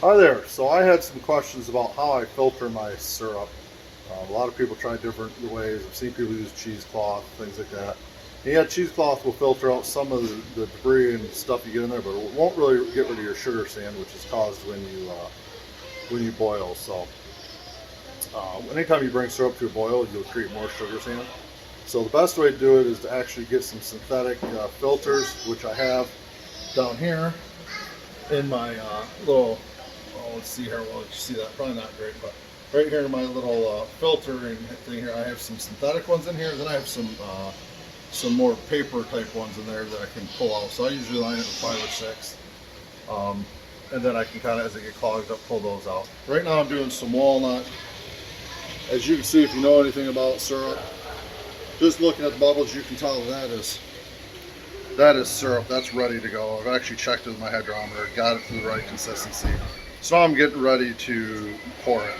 Hi there. So I had some questions about how I filter my syrup. A lot of people try different ways. I've seen people use cheesecloth, things like that. And yeah, cheesecloth will filter out some of the debris and stuff you get in there, but it won't really get rid of your sugar sand, which is caused when you boil. So anytime you bring syrup to a boil, you'll create more sugar sand. So the best way to do it is to actually get some synthetic filters, which I have down here in my little, oh, let's see here, well, you see that, probably not great, but right here in my little filtering thing here, I have some synthetic ones in here, then I have some more paper type ones in there that I can pull out. So I usually line it with 5 or 6. And then I can kind of, as they get clogged up, pull those out. Right now I'm doing some walnut. As you can see, if you know anything about syrup, just looking at the bubbles, you can tell that is syrup. That's ready to go. I've actually checked it with my hydrometer, got it to the right consistency. So now I'm getting ready to pour it.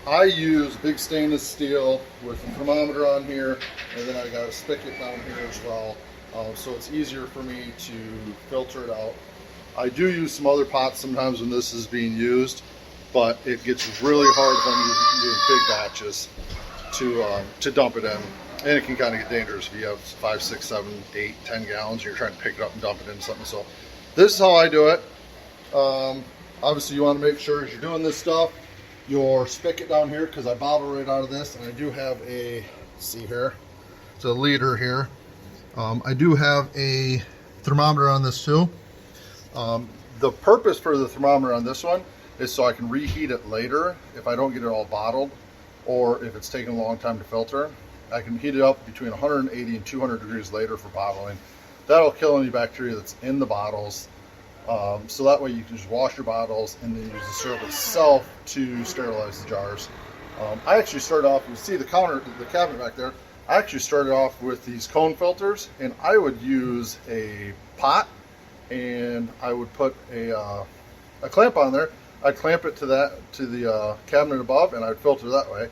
I use big stainless steel with a thermometer on here, and then I got a spigot down here as well. So it's easier for me to filter it out. I do use some other pots sometimes when this is being used, but it gets really hard if I'm doing big batches to dump it in. And it can kind of get dangerous if you have 5, 6, 7, 8, 10 gallons. You're trying to pick it up and dump it into something. So this is how I do it. Obviously, you want to make sure as you're doing this stuff, your spigot down here, because I bottle right out of this, and I do have a, see here, it's a liter here. I do have a thermometer on this too. The purpose for the thermometer on this one is so I can reheat it later if I don't get it all bottled, or if it's taking a long time to filter. I can heat it up between 180 and 200 degrees later for bottling. That'll kill any bacteria that's in the bottles. So that way you can just wash your bottles and then use the syrup itself to sterilize the jars. I actually started off, you see the cabinet back there, I actually started off with these cone filters, and I would use a pot and I would put a clamp on there. I'd clamp it to the cabinet above, and I'd filter that way.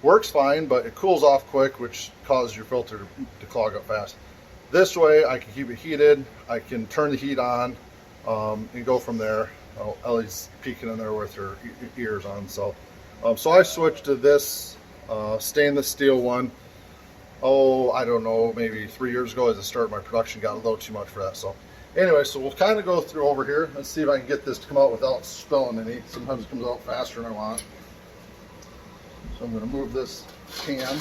Works fine, but it cools off quick, which causes your filter to clog up fast. This way I can keep it heated, I can turn the heat on, and go from there. Oh, Ellie's peeking in there with her ears on. So I switched to this stainless steel one. Oh, I don't know, maybe 3 years ago. As I started my production, got a little too much for that. So anyway, so we'll kind of go through over here. Let's see if I can get this to come out without spilling any. Sometimes it comes out faster than I want. So I'm going to move this can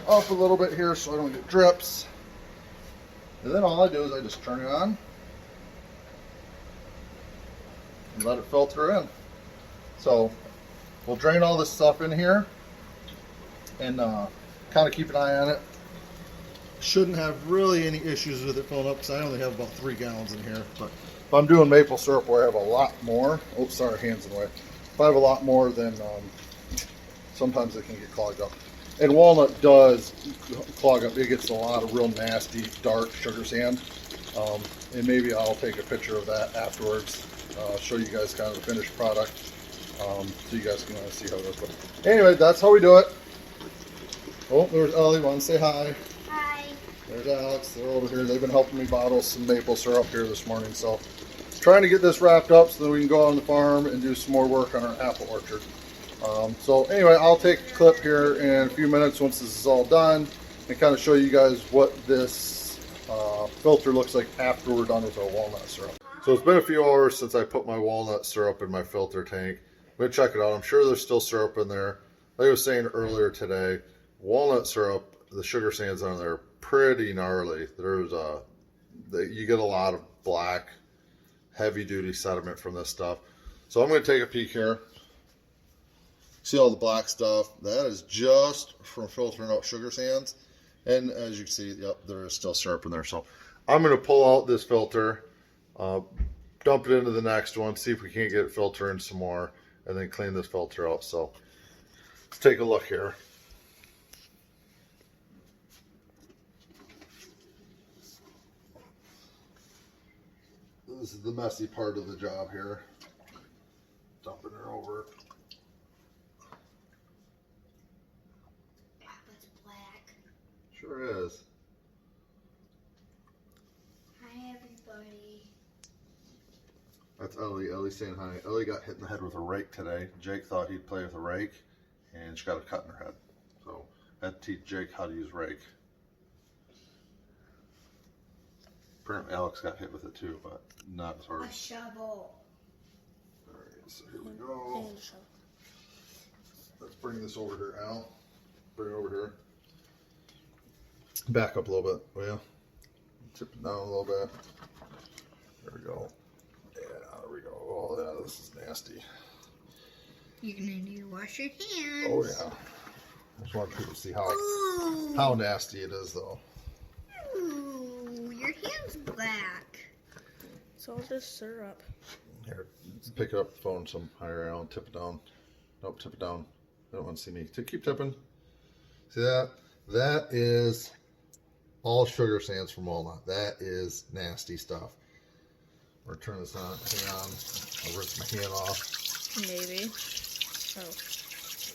up a little bit here so I don't get drips. And then all I do is I just turn it on and let it filter in. So we'll drain all this stuff in here and kind of keep an eye on it. Shouldn't have really any issues with it filling up because I only have about 3 gallons in here. But if I'm doing maple syrup where I have a lot more, oh sorry, hands in the way. If I have a lot more, then sometimes it can get clogged up. And walnut does clog up. It gets a lot of real nasty, dark sugar sand. And maybe I'll take a picture of that afterwards. Show you guys kind of the finished product. So you guys can see how it goes. But anyway, that's how we do it. Oh, there's Ellie. Want to say hi? Hi. There's Alex. They're over here. They've been helping me bottle some maple syrup here this morning. So trying to get this wrapped up so that we can go on the farm and do some more work on our apple orchard. So anyway, I'll take a clip here in a few minutes once this is all done and kind of show you guys what this filter looks like after we're done with our walnut syrup. So it's been a few hours since I put my walnut syrup in my filter tank. I'm going to check it out. I'm sure there's still syrup in there. Like I was saying earlier today, walnut syrup, the sugar sands on there are pretty gnarly. You get a lot of black, heavy duty sediment from this stuff. So I'm going to take a peek here. See all the black stuff? That is just from filtering out sugar sands. And as you can see, yep, there is still syrup in there. So I'm going to pull out this filter, dump it into the next one, see if we can't get it filtering some more, and then clean this filter out. So let's take a look here. This is the messy part of the job here. Dumping her over. It's black. Sure is. Hi everybody. That's Ellie. Ellie saying hi. Ellie got hit in the head with a rake today. Jake thought he'd play with a rake, and she got a cut in her head. So I had to teach Jake how to use rake. Apparently Alex got hit with it too, but not as hard. A shovel. Alright, so here we go. Let's bring this over here, Al. Bring it over here. Back up a little bit, will you? Tip it down a little bit. There we go. Yeah, there we go. Oh, yeah, this is nasty. You're gonna need to wash your hands. Oh, yeah. I just want people to see how nasty it is, though. Ooh, your hand's black. It's all just syrup. Here, pick up the phone some higher, Al, and tip it down. Nope, tip it down. I don't want to see me. Keep tipping. See that? That is all sugar sands from Walnut. That is nasty stuff. We're gonna turn this on. Hang on. I'll rinse my hand off. Maybe. Oh.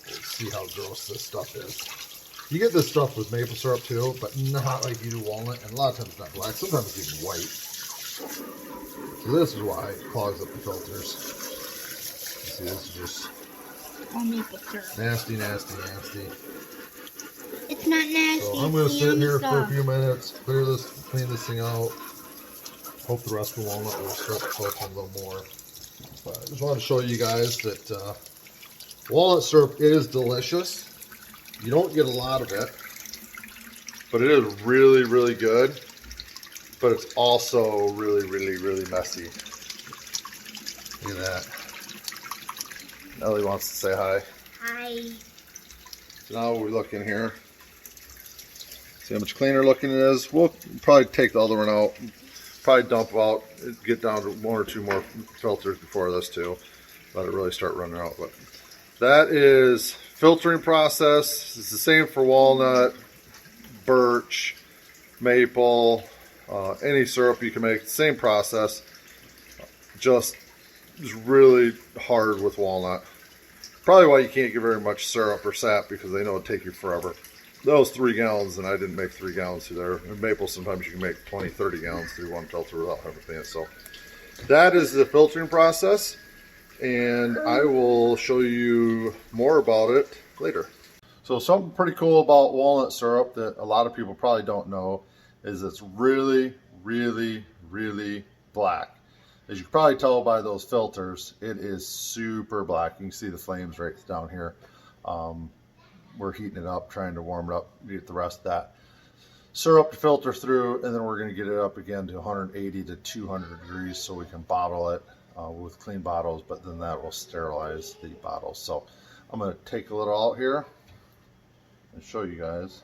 Let's see how gross this stuff is. You get this stuff with maple syrup too, but not like you do walnut. And a lot of times it's not black. Sometimes it's even white. So this is why it clogs up the filters. You see, this is just All maple syrup. nasty, nasty, nasty. It's not nasty. So I'm going to it's sit here yummy for a few minutes, clean this thing out. Hope the rest of the walnut will start filtering a little more. But I just wanted to show you guys that walnut syrup is delicious. You don't get a lot of it, but it is really, really good. But it's also really, really, really messy. Look at that. Ellie wants to say hi. Hi. So now we look in here. See how much cleaner looking it is. We'll probably take the other one out. Probably dump out, get down to one or two more filters before this too. Let it really start running out. But that is filtering process. It's the same for walnut, birch, maple, any syrup you can make. Same process. Just is really hard with walnut. Probably why you can't get very much syrup or sap, because they know it'd take you forever. That was 3 gallons, and I didn't make 3 gallons through there. In maple, sometimes you can make 20, 30 gallons through one filter without having it. So that is the filtering process, and I will show you more about it later. So something pretty cool about walnut syrup that a lot of people probably don't know is it's really, really, really black. As you can probably tell by those filters, it is super black. You can see the flames right down here. We're heating it up, trying to warm it up, get the rest of that syrup to filter through, and then we're going to get it up again to 180 to 200 degrees so we can bottle it with clean bottles, but then that will sterilize the bottles. So I'm going to take a little out here and show you guys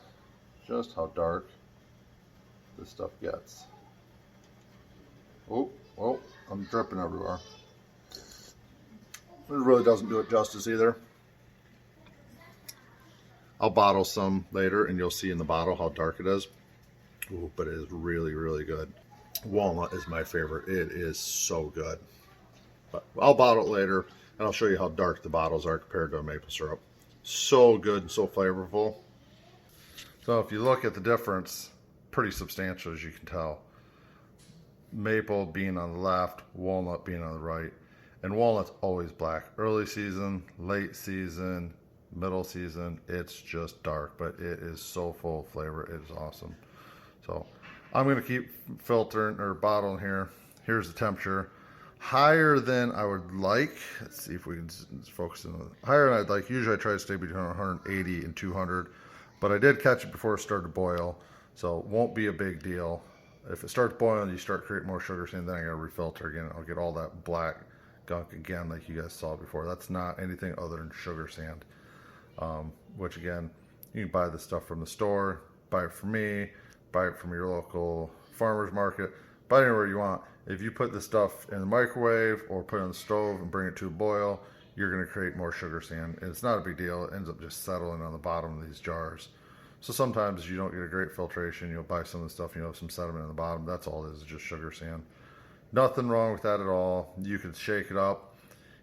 just how dark this stuff gets. Oh, I'm dripping everywhere. It really doesn't do it justice either. I'll bottle some later, and you'll see in the bottle how dark it is. Ooh, but it is really, really good. Walnut is my favorite. It is so good. But I'll bottle it later, and I'll show you how dark the bottles are compared to a maple syrup. So good and so flavorful. So if you look at the difference, pretty substantial, as you can tell. Maple being on the left, walnut being on the right. And walnut's always black. Early season, late season, middle season, it's just dark, but it is so full of flavor. It is awesome. So I'm going to keep filtering or bottling here. Here's the temperature. Higher than I would like. Let's see if we can focus on it. Higher than I'd like. Usually I try to stay between 180 and 200, but I did catch it before it started to boil, so it won't be a big deal. If it starts boiling, you start creating more sugar sand, then I got to refilter again. I'll get all that black gunk again like you guys saw before. That's not anything other than sugar sand. Which again, you can buy this stuff from the store, buy it from me, buy it from your local farmer's market, buy it anywhere you want. If you put this stuff in the microwave or put it on the stove and bring it to a boil, you're going to create more sugar sand. And it's not a big deal. It ends up just settling on the bottom of these jars. So sometimes you don't get a great filtration. You'll buy some of the stuff, you have some sediment in the bottom. That's all it is just sugar sand. Nothing wrong with that at all. You could shake it up,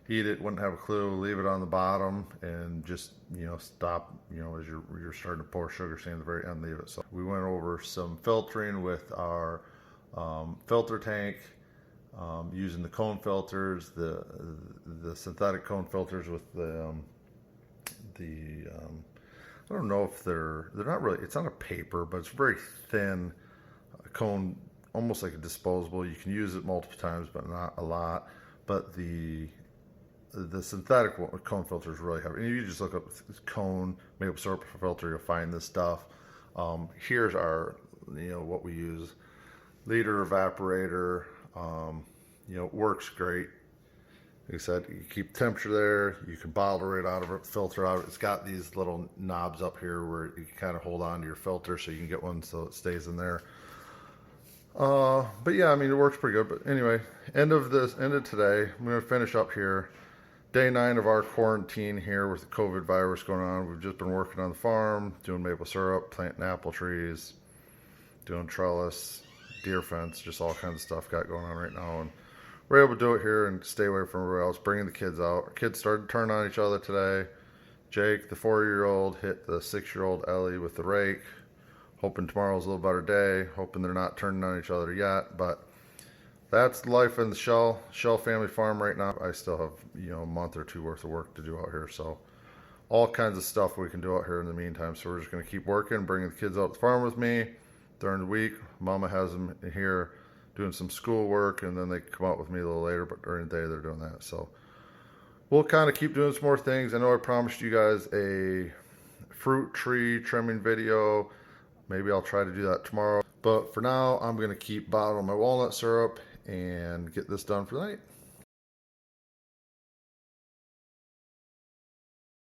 eat it, wouldn't have a clue, leave it on the bottom, and just, stop, as you're starting to pour sugar sand at the very end, leave it. So we went over some filtering with our filter tank. using the cone filters, the synthetic cone filters with the I don't know if they're not really, it's not a paper, but it's very thin cone, almost like a disposable. You can use it multiple times, but not a lot. But the synthetic cone filter is really heavy. And if you just look up cone maple syrup filter, you'll find this stuff. Here's our, what we use. Liter evaporator, works great. Like I said, you keep temperature there. You can bottle right out of it, filter out. It's got these little knobs up here where you can kind of hold on to your filter so you can get one so it stays in there. But yeah, I mean, it works pretty good. But anyway, end of today. I'm going to finish up here. Day 9 of our quarantine here with the COVID virus going on. We've just been working on the farm, doing maple syrup, planting apple trees, doing trellis, deer fence, just all kinds of stuff got going on right now. And we're able to do it here and stay away from everybody else, bringing the kids out. Our kids started to turn on each other today. Jake, the 4-year-old, hit the 6-year-old Ellie with the rake. Hoping tomorrow's a little better day. Hoping they're not turning on each other yet. But that's life in the Schell Family Farm right now. I still have, a month or two worth of work to do out here. So all kinds of stuff we can do out here in the meantime. So we're just going to keep working, bringing the kids out to the farm with me during the week. Mama has them here doing some school work, and then they come out with me a little later, but during the day they're doing that. So we'll kind of keep doing some more things. I know I promised you guys a fruit tree trimming video. Maybe I'll try to do that tomorrow. But for now, I'm going to keep bottling my walnut syrup and get this done for the night.